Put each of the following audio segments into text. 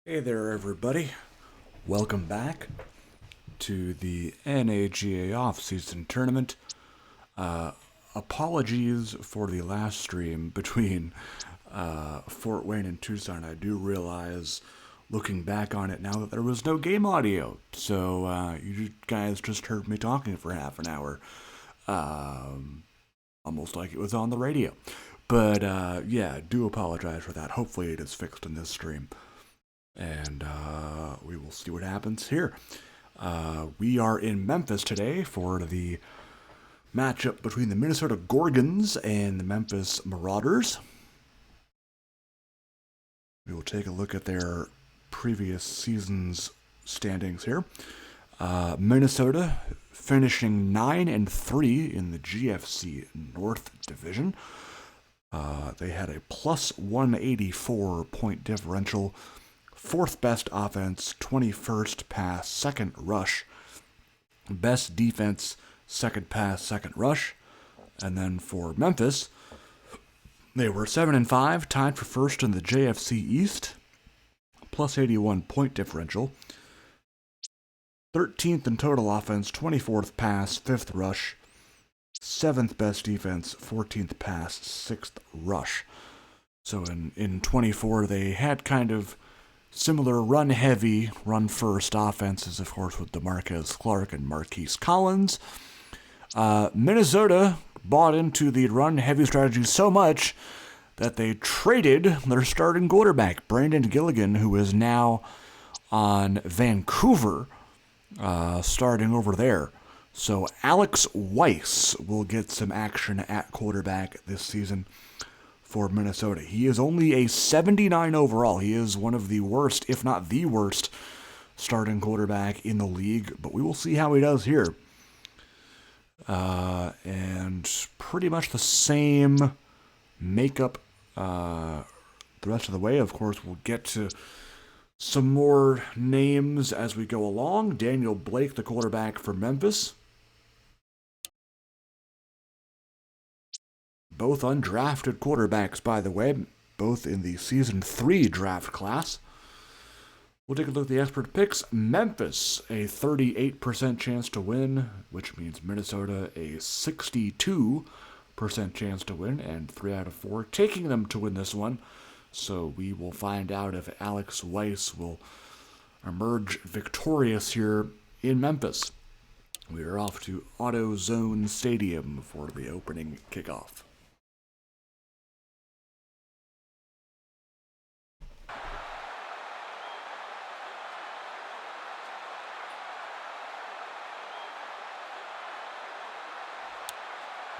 Hey there, everybody. Welcome back to the NAGA Offseason tournament. Apologies for the last stream between Fort Wayne and Tucson. I do realize, looking back on it now, that there was no game audio. So you guys just heard me talking for half an hour. Almost like it was on the radio. But yeah, do apologize for that. Hopefully it is fixed in this stream. And we will see what happens here. We are in Memphis today for the matchup between the Minnesota Gorgons and the Memphis Marauders. We will take a look at their previous season's standings here. Minnesota finishing 9-3 in the GFC North Division. They had a plus 184 point differential. Fourth best offense, 21st pass, second rush. Best defense, second pass, second rush. And then for Memphis, they were 7-5, tied for first in the JFC East, plus 81 point differential. 13th in total offense, 24th pass, 5th rush. 7th best defense, 14th pass, 6th rush. So in 24, they had kind of similar run-heavy, run-first offenses, of course, with DeMarcus Clark and Marquise Collins. Minnesota bought into the run-heavy strategy so much that they traded their starting quarterback, Brandon Gilligan, who is now on Vancouver, starting over there. So Alex Weiss will get some action at quarterback this season for Minnesota. He is only a 79 overall. He is one of the worst, if not the worst, starting quarterback in the league, but we will see how he does here. And pretty much the same makeup the rest of the way. Of course, we'll get to some more names as we go along. Daniel Blake, the quarterback for Memphis. Both undrafted quarterbacks, by the way, both in the Season 3 draft class. We'll take a look at the expert picks. Memphis, a 38% chance to win, which means Minnesota a 62% chance to win, and 3 out of 4 taking them to win this one. So we will find out if Alex Weiss will emerge victorious here in Memphis. We are off to AutoZone Stadium for the opening kickoff.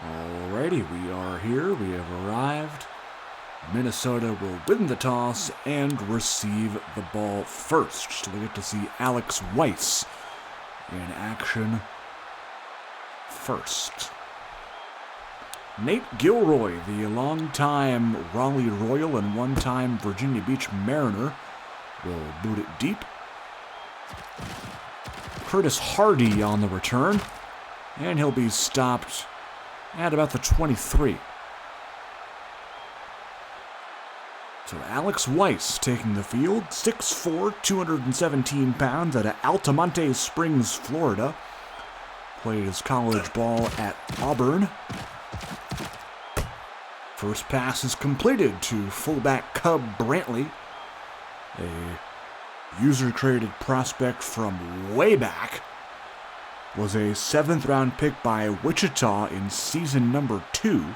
Alrighty, we are here. We have arrived. Minnesota will win the toss and receive the ball first. So we get to see Alex Weiss in action first. Nate Gilroy, the longtime Raleigh Royal and one-time Virginia Beach Mariner, will boot it deep. Curtis Hardy on the return, and he'll be stopped at about the 23. So Alex Weiss taking the field, 6'4", 217 pounds, out of Altamonte Springs, Florida. Played his college ball at Auburn. First pass is completed to fullback Cub Brantley, a user-created prospect from way back. Was a 7th round pick by Wichita in season number 2.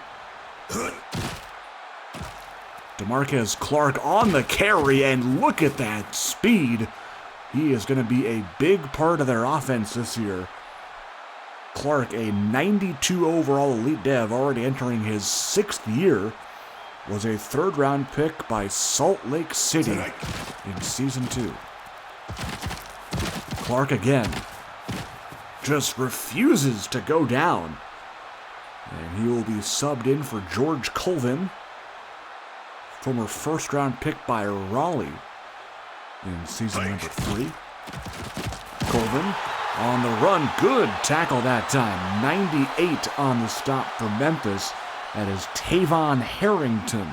DeMarcus Clark on the carry, and look at that speed. He is going to be a big part of their offense this year. Clark, a 92 overall elite dev, already entering his 6th year, was a 3rd round pick by Salt Lake City in season 2. Clark again just refuses to go down. And he will be subbed in for George Colvin, former 1st round pick by Raleigh in season number 3. Colvin on the run, good tackle that time. 98 on the stop for Memphis. That is Tavon Harrington,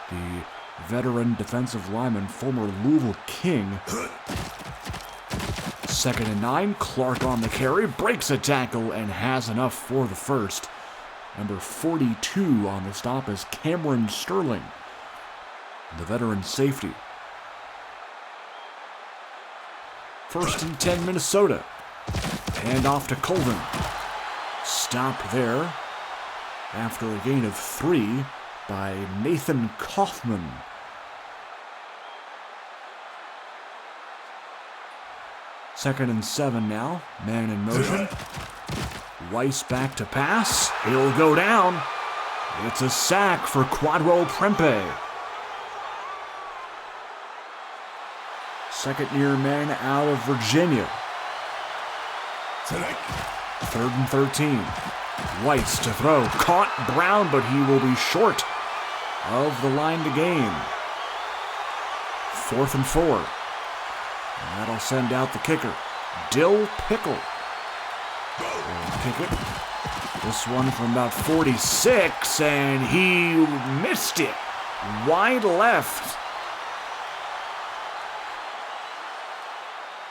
the veteran defensive lineman, former Louisville King. 2nd and 9, Clark on the carry, breaks a tackle and has enough for the first. Number 42 on the stop is Cameron Sterling, the veteran safety. 1st and 10, Minnesota. Hand off to Colvin. Stop there after a gain of 3 by Nathan Kaufman. 2nd and 7 now. Man in motion. Weiss back to pass. He'll go down. It's a sack for Quadro Prempe. Second-year man out of Virginia. 3rd and 13. Weiss to throw. Caught Brown, but he will be short of the line to gain. 4th and 4. And that'll send out the kicker, Dill Pickle. Will kick it. This one from about 46, and he missed it. Wide left.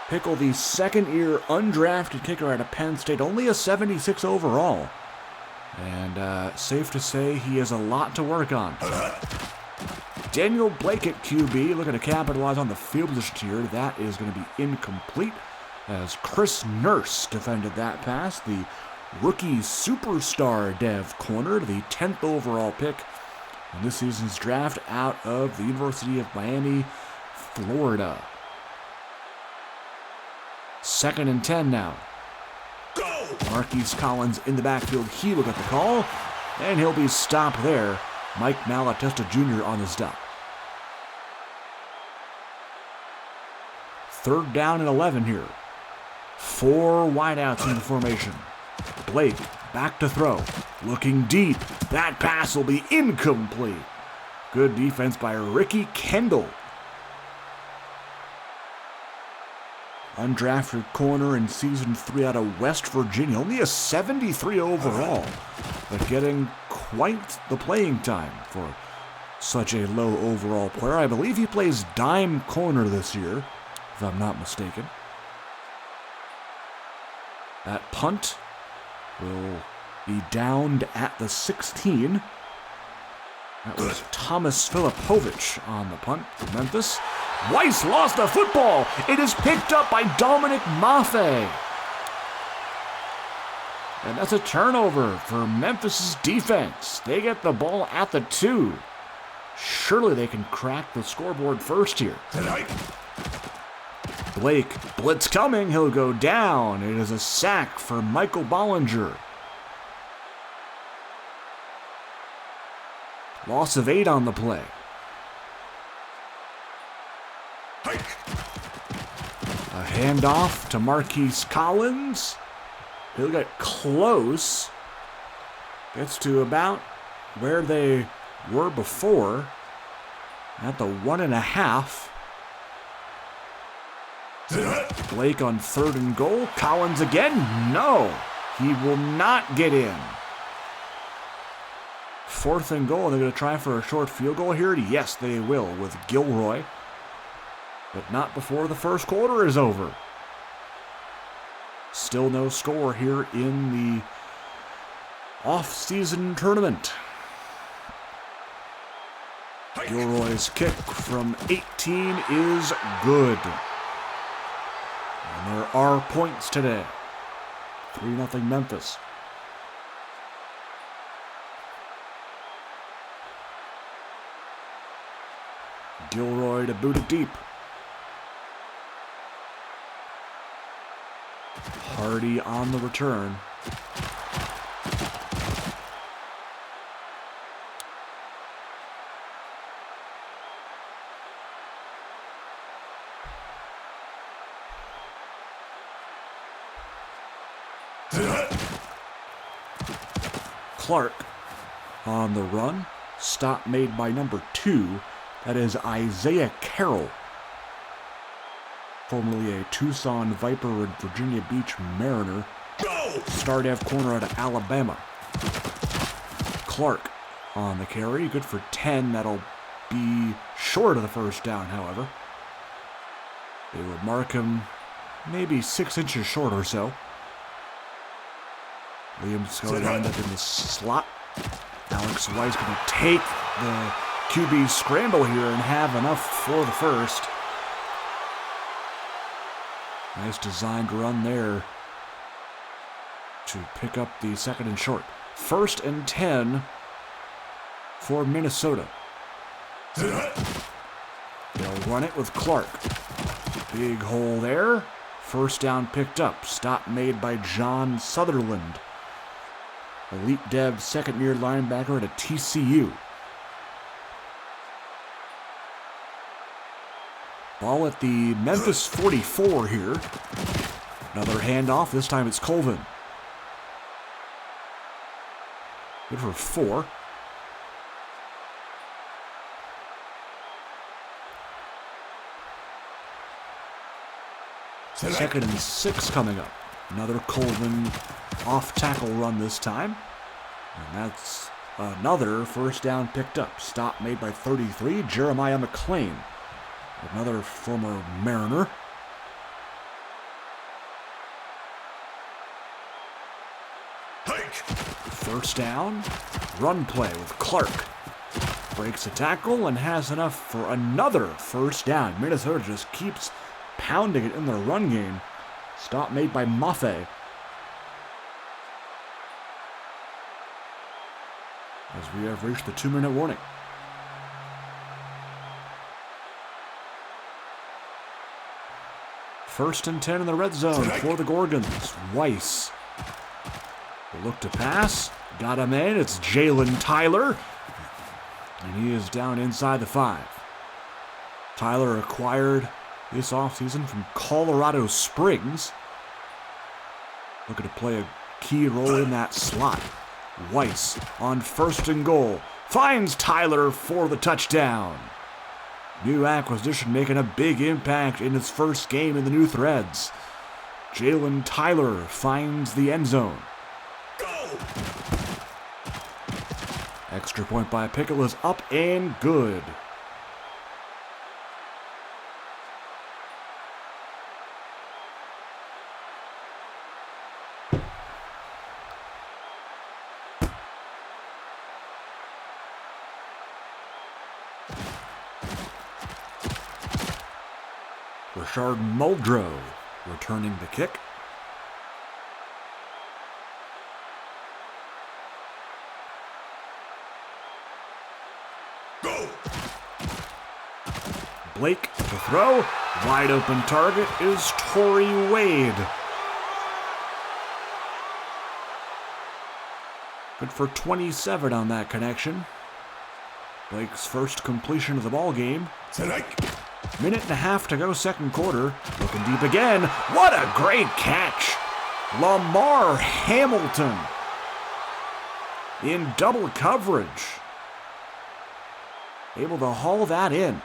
Pickle, the second-year undrafted kicker out of Penn State, only a 76 overall. And safe to say he has a lot to work on. Daniel Blake at QB, looking to capitalize on the field position here. That is going to be incomplete as Chris Nurse defended that pass. The rookie superstar dev corner, the 10th overall pick in this season's draft out of the University of Miami, Florida. 2nd and 10 now. Marquise Collins in the backfield. He will get the call, and he'll be stopped there. Mike Malatesta Jr. on the stop. 3rd down and 11 here. 4 wideouts in the formation. Blake back to throw. Looking deep. That pass will be incomplete. Good defense by Ricky Kendall. Undrafted corner in Season 3 out of West Virginia. Only a 73 overall, but getting quite the playing time for such a low overall player. I believe he plays dime corner this year, if I'm not mistaken. That punt will be downed at the 16. That was Thomas Filipovich on the punt for Memphis. Weiss lost the football. It is picked up by Dominic Maffei. And that's a turnover for Memphis' defense. They get the ball at the 2. Surely they can crack the scoreboard first here. Blake, blitz coming. He'll go down. It is a sack for Michael Bollinger. Loss of 8 on the play. A handoff to Marquise Collins. He'll get close. Gets to about where they were before. At the 1.5. Blake on 3rd and goal. Collins again. No. He will not get in. 4th and goal. They're going to try for a short field goal here. Yes, they will with Gilroy. But not before the first quarter is over. Still no score here in the off-season tournament. Gilroy's kick from 18 is good. And there are points today. 3-0 Memphis. Gilroy to boot it deep. Hardy on the return. Clark on the run. Stop made by number 2. That is Isaiah Carroll. Formerly a Tucson Viper and Virginia Beach Mariner. Star dev corner out of Alabama. Clark on the carry. Good for 10. That'll be short of the first down, however. They would mark him maybe 6 inches short or so. Williams going to end up in the slot. Alex White's going to take the QB scramble here and have enough for the first. Nice designed run there to pick up the second and short. 1st and 10 for Minnesota. They'll run it with Clark. Big hole there. First down picked up. Stop made by John Sutherland. Elite Dev second-year linebacker at TCU. Ball at the Memphis 44 here. Another handoff. This time it's Colvin. Good for 4. Second and 6 coming up. Another Colvin off-tackle run this time. And that's another first down picked up. Stop made by 33, Jeremiah McClain. Another former Mariner. First down, run play with Clark. Breaks a tackle and has enough for another first down. Minnesota just keeps pounding it in their run game. Stop made by Maffei. As we have reached the 2-minute warning. First and 10 in the red zone for the Gorgons. Weiss will look to pass. Got him in. It's Jalen Tyler. And he is down inside the 5. Tyler acquired this offseason from Colorado Springs. Looking to play a key role in that slot. Weiss on 1st and goal. Finds Tyler for the touchdown. New acquisition making a big impact in his first game in the new Threads. Jalen Tyler finds the end zone. Go! Extra point by Pickle is up and good. Rashard Muldrow returning the kick. Go! Blake to throw. Wide open target is Torrey Wade. Good for 27 on that connection. Blake's first completion of the ball game. Minute and a half to go, second quarter. Looking deep again. What a great catch. Lamar Hamilton in double coverage. Able to haul that in.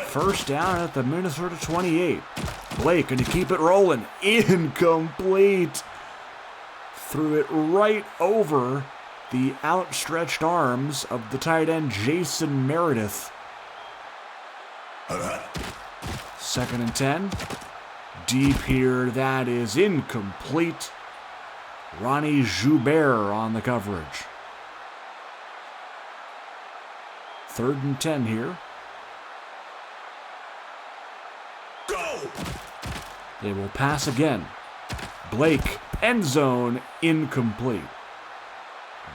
First down at the Minnesota 28. Blake going to keep it rolling. Incomplete. Threw it right over the outstretched arms of the tight end Jason Meredith. Second and 10. Deep here, that is incomplete. Ronnie Joubert on the coverage. Third and 10 here. Go! They will pass again. Blake, end zone, incomplete.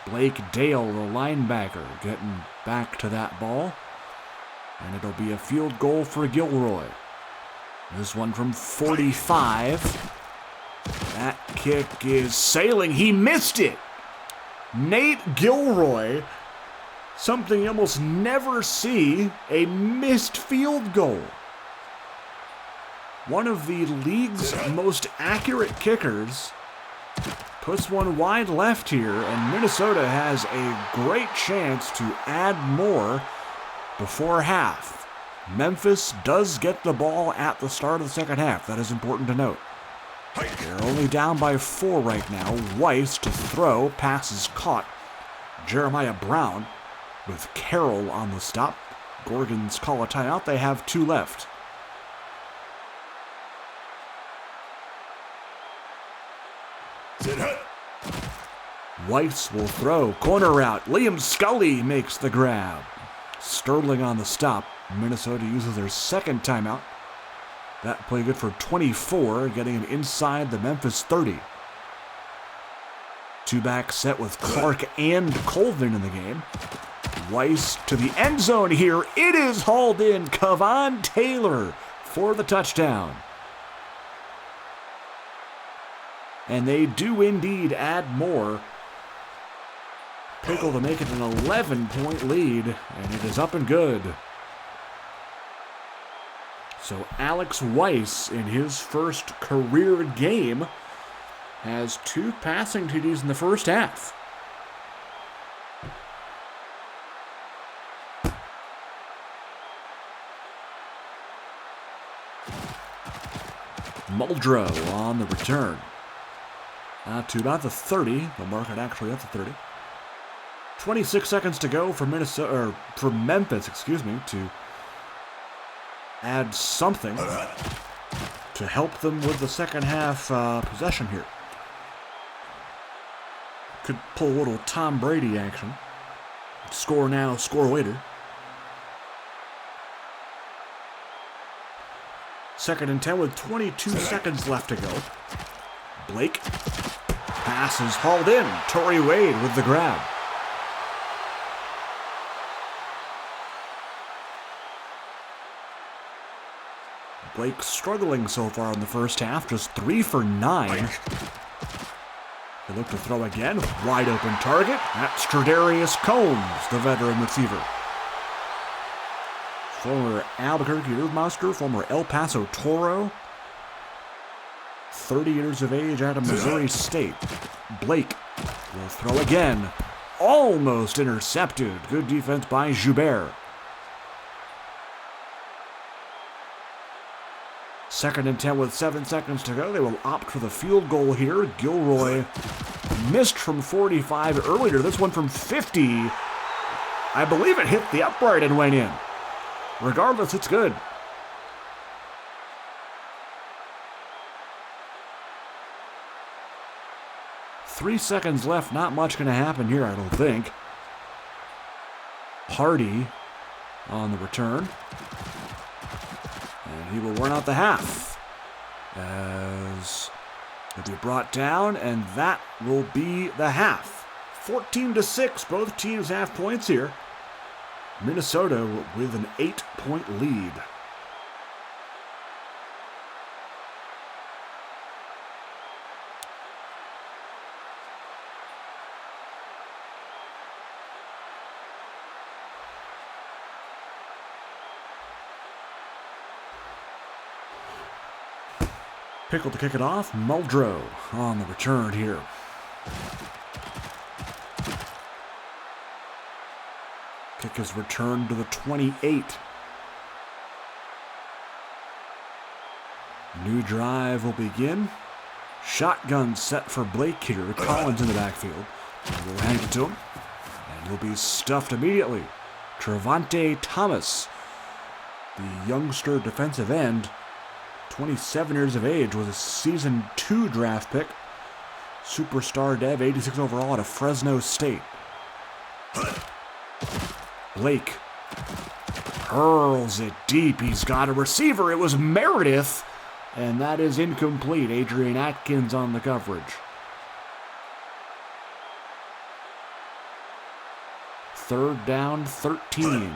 Blake Dale, the linebacker, getting back to that ball. And it'll be a field goal for Gilroy. This one from 45. That kick is sailing. He missed it. Nate Gilroy, something you almost never see, a missed field goal. One of the league's most accurate kickers puts one wide left here, and Minnesota has a great chance to add more before half. Memphis does get the ball at the start of the second half. That is important to note. They're only down by 4 right now. Weiss to throw. Pass is caught. Jeremiah Brown with Carroll on the stop. Gorgons call a timeout. They have 2 left. Weiss will throw. Corner route. Liam Scully makes the grab. Sterling on the stop. Minnesota uses their second timeout. That play good for 24, getting him inside the Memphis 30. 2-back set with Clark and Colvin in the game. Weiss to the end zone here. It is hauled in. Kavon Taylor for the touchdown. And they do indeed add more. Pickle to make it an 11-point lead, and it is up and good. So Alex Weiss, in his first career game, has 2 passing TDs in the first half. Muldrow on the return. To about the 30. The market actually at the 30. 26 seconds to go for Memphis, to add something to help them with the second half possession here. Could pull a little Tom Brady action. Score now, score later. 2nd and 10 with 22 seconds left to go. Blake. Pass is hauled in. Torrey Wade with the grab. Blake struggling so far in the first half, just 3 for 9. They look to throw again. Wide open target. That's Tredarius Combs, the veteran receiver. Former Albuquerque Earthmaster, former El Paso Toro. 30 years of age out of Missouri State. Blake will throw again. Almost intercepted. Good defense by Joubert. 2nd and 10 with 7 seconds to go. They will opt for the field goal here. Gilroy missed from 45 earlier. This one from 50. I believe it hit the upright and went in. Regardless, it's good. Three seconds left. Not much going to happen here, I don't think. Hardy on the return. And he will run out the half. As he'll be brought down, and that will be the half. 14-6. Both teams have points here. Minnesota with an 8-point lead. Pickle to kick it off. Muldrow on the return here. Kick is returned to the 28. New drive will begin. Shotgun set for Blake here. Collins in the backfield. We'll hand it to him. And he'll be stuffed immediately. Trevante Thomas, the youngster defensive end, 27 years of age, was a Season 2 draft pick. Superstar dev, 86 overall out of Fresno State. Blake hurls it deep. He's got a receiver. It was Meredith, and that is incomplete. Adrian Atkins on the coverage. Third down, 13.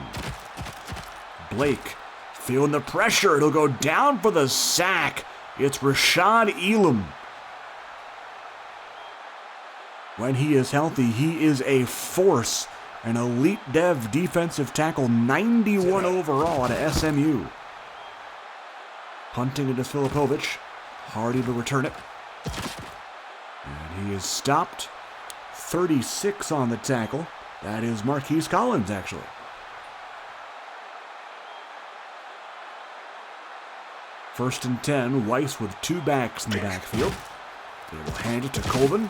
Blake feeling the pressure. It'll go down for the sack. It's Rashad Elam. When he is healthy, he is a force. An elite dev defensive tackle, 91 overall out of SMU. Punting it is Filipovich. Hardy to return it. And he is stopped. 36 on the tackle. That is Marquise Collins, actually. First and 10, Weiss with two backs in the backfield. They will hand it to Colvin.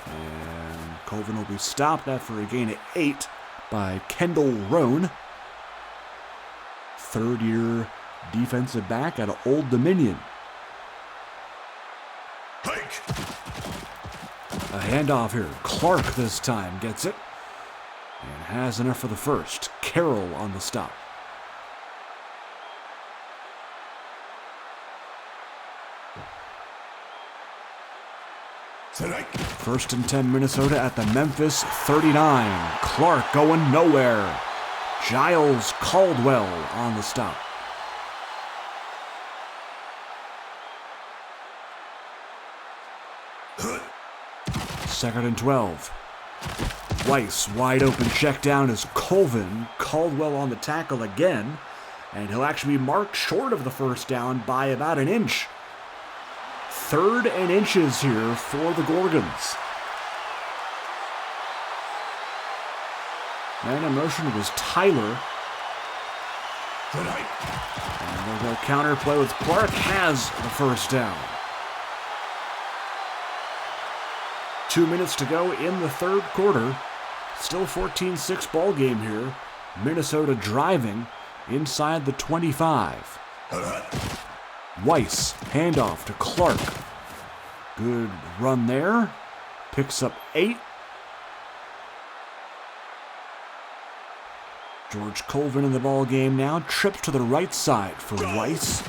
And Colvin will be stopped after a gain of 8. by Kendall Roan, third-year defensive back out of Old Dominion. A handoff here. Clark this time gets it and has enough for the first. Carroll on the stop. First and 10 Minnesota at the Memphis 39. Clark going nowhere. Giles Caldwell on the stop. Second and 12. Weiss wide open check down is Colvin. Caldwell on the tackle again. And he'll actually be marked short of the first down by about an inch. 3rd and inches here for the Gorgons. Man in motion was Tyler. And they'll go counter play with Clark. Has the first down. 2 minutes to go in the third quarter. Still 14-6 ball game here. Minnesota driving inside the 25. Weiss, handoff to Clark. Good run there. Picks up 8. George Colvin in the ball game now. Trips to the right side for Weiss.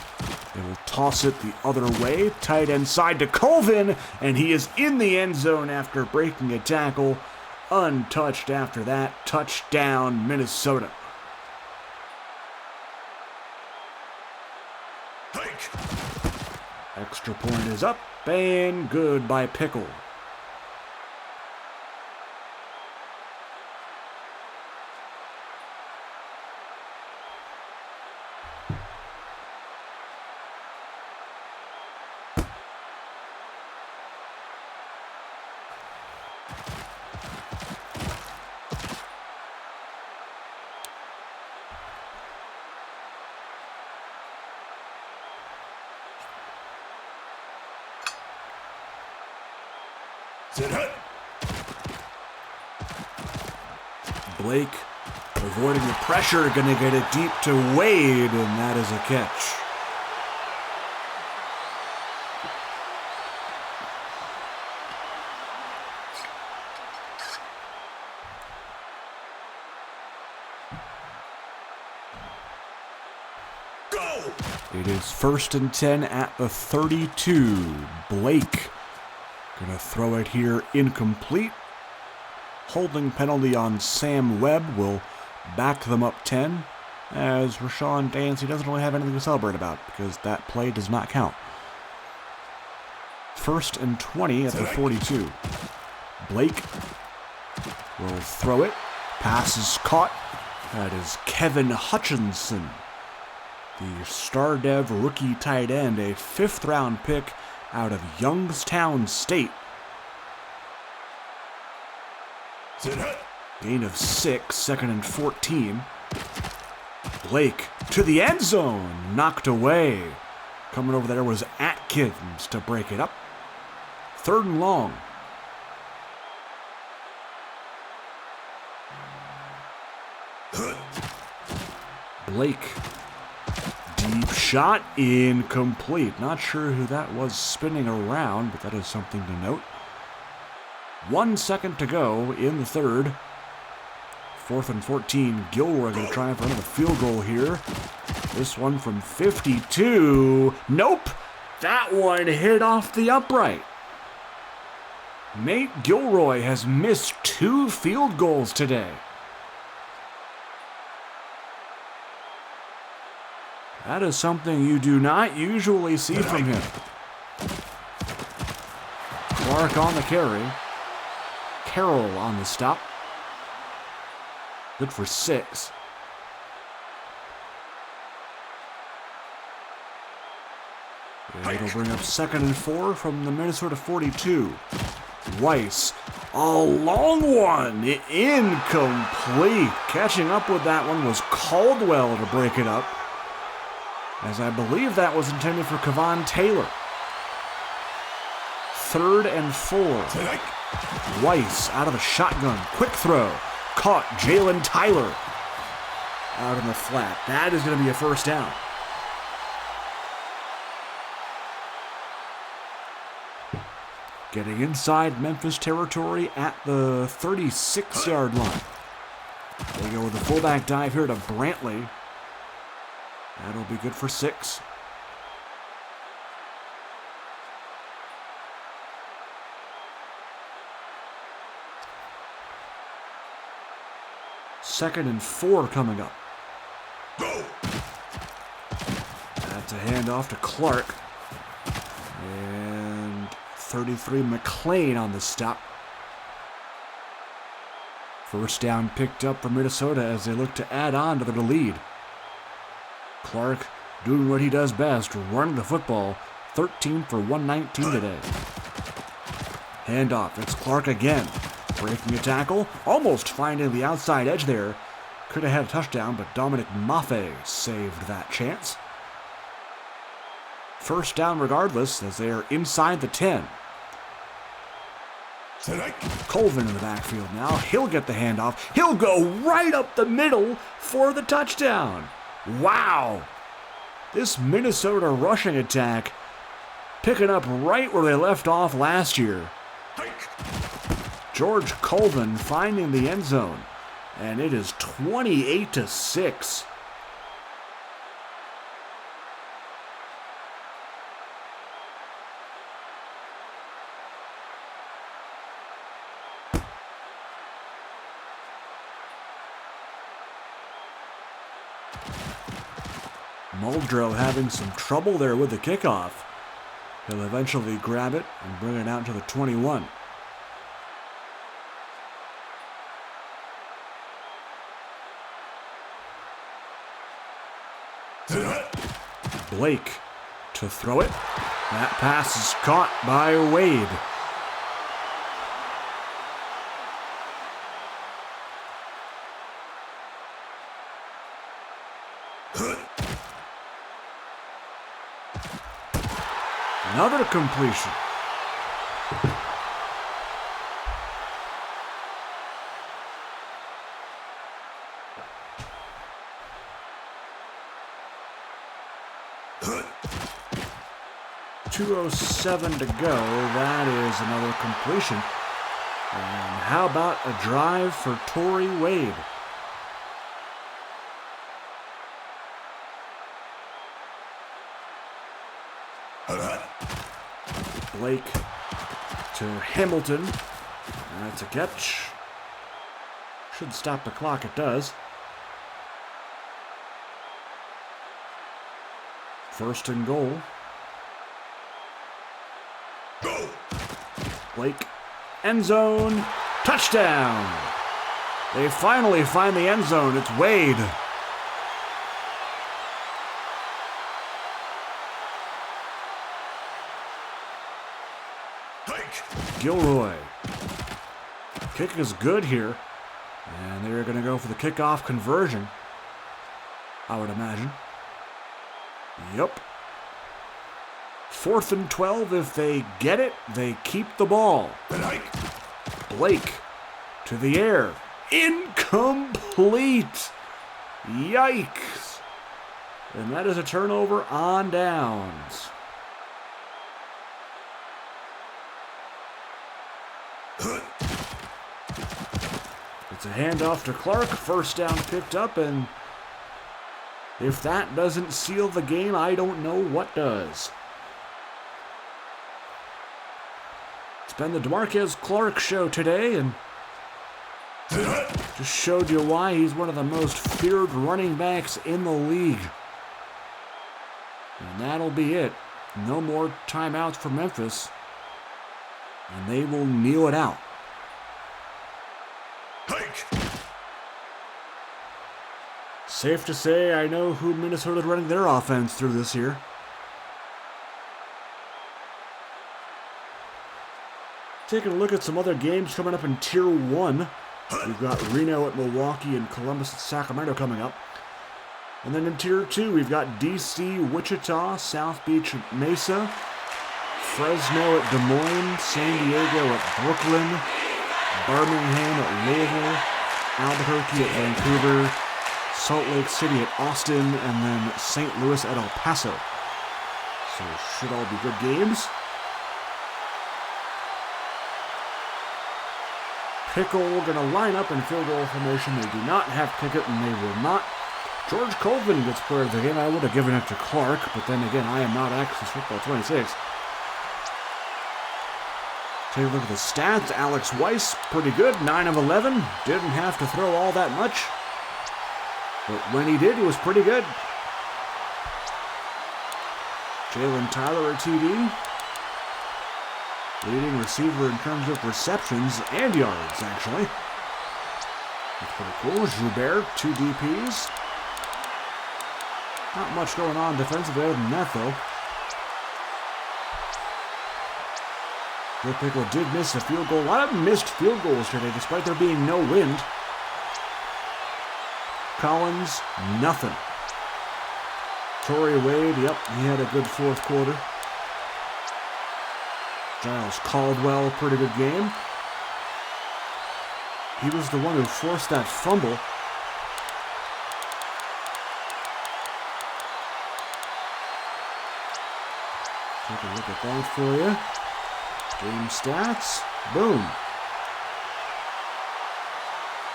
They will toss it the other way. Tight end side to Colvin. And he is in the end zone after breaking a tackle. Untouched after that. Touchdown, Minnesota. Extra point is up and good by Pickle. Blake avoiding the pressure, gonna get it deep to Wade, and that is a catch. It is 1st and 10 at the 32. Blake gonna throw it here incomplete. Holding penalty on Sam Webb will back them up 10, as Rashawn Dancy doesn't really have anything to celebrate about because that play does not count. 1st and 20 at the 42. Blake will throw it. Pass is caught. That is Kevin Hutchinson, the star dev rookie tight end, a 5th round pick out of Youngstown State. Gain of 6, 2nd and 14. Blake to the end zone, knocked away. Coming over there was Atkins to break it up. 3rd and long. Blake, deep shot, incomplete. Not sure who that was spinning around, but that is something to note. 1 second to go in the third. 4th and 14. Gilroy going to try for another field goal here. This one from 52. Nope. That one hit off the upright. Nate Gilroy has missed 2 field goals today. That is something you do not usually see from him. Clark on the carry. Carroll on the stop. Good for 6. It'll bring up 2nd and 4 from the Minnesota 42. Weiss, a long one, incomplete. Catching up with that one was Caldwell to break it up, as I believe that was intended for Kevon Taylor. 3rd and 4. Weiss out of the shotgun. Quick throw. caught Jalen Tyler out in the flat. That is going to be a first down. Getting inside Memphis territory at the 36-yard line. They go with a fullback dive here to Brantley. That'll be good for 6. Second and 4 coming up. Go. That's a handoff to Clark. And 33 McLean on the stop. First down picked up for Minnesota as they look to add on to their lead. Clark doing what he does best, running the football. 13 for 119 today. Handoff, it's Clark again. Breaking a tackle, almost finding the outside edge there. Could have had a touchdown, but Dominic Maffei saved that chance. First down regardless, as they are inside the 10. Colvin in the backfield now. He'll get the handoff. He'll go right up the middle for the touchdown. Wow! This Minnesota rushing attack picking up right where they left off last year. George Colvin finding the end zone, and it is 28-6. Muldrow having some trouble there with the kickoff. He'll eventually grab it and bring it out to the 21. Blake to throw it. That pass is caught by Wade. Another completion. .207 to go. That is another completion. And how about a drive for Torrey Wade? Blake to Hamilton. That's a catch. Should stop the clock. It does. First and goal. Go. Blake. End zone. Touchdown. They finally find the end zone. It's Wade. Gilroy. Kick is good here. And they're going to go for the kickoff conversion, I would imagine. Yep. 4th and 12. If they get it, they keep the ball. Blake to the air. Incomplete. Yikes. And that is a turnover on downs. It's a handoff to Clark. First down picked up, and if that doesn't seal the game, I don't know what does. It's been the DeMarcus Clark show today, and just showed you why he's one of the most feared running backs in the league. And that'll be it. No more timeouts for Memphis, and they will kneel it out. Safe to say, I know who Minnesota's running their offense through this year. Taking a look at some other games coming up in Tier 1. We've got Reno at Milwaukee and Columbus at Sacramento coming up. And then in Tier 2, we've got DC, Wichita, South Beach at Mesa, Fresno at Des Moines, San Diego at Brooklyn, Birmingham at Louisville, Albuquerque at Vancouver, Salt Lake City at Austin, and then St. Louis at El Paso. So should all be good games. Pickle going to line up in field goal formation. They do not have Pickett, and they will not. George Colvin gets player of the game. I would have given it to Clark, but then again, I am not Access Football 26. Take a look at the stats. Alex Weiss, pretty good, 9 of 11. Didn't have to throw all that much. But when he did, he was pretty good. Jalen Tyler, a TD. Leading receiver in terms of receptions and yards, actually. That's pretty cool. Joubert, 2 DPs. Not much going on defensively other than that, though. Joe Pickle did miss a field goal. A lot of missed field goals today, despite there being no wind. Collins, nothing. Torrey Wade, yep, he had a good fourth quarter. Giles Caldwell, pretty good game. He was the one who forced that fumble. Take a look at that for you. Game stats. Boom.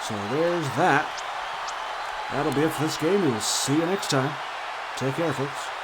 So there's that. That'll be it for this game. We will see you next time. Take care, folks.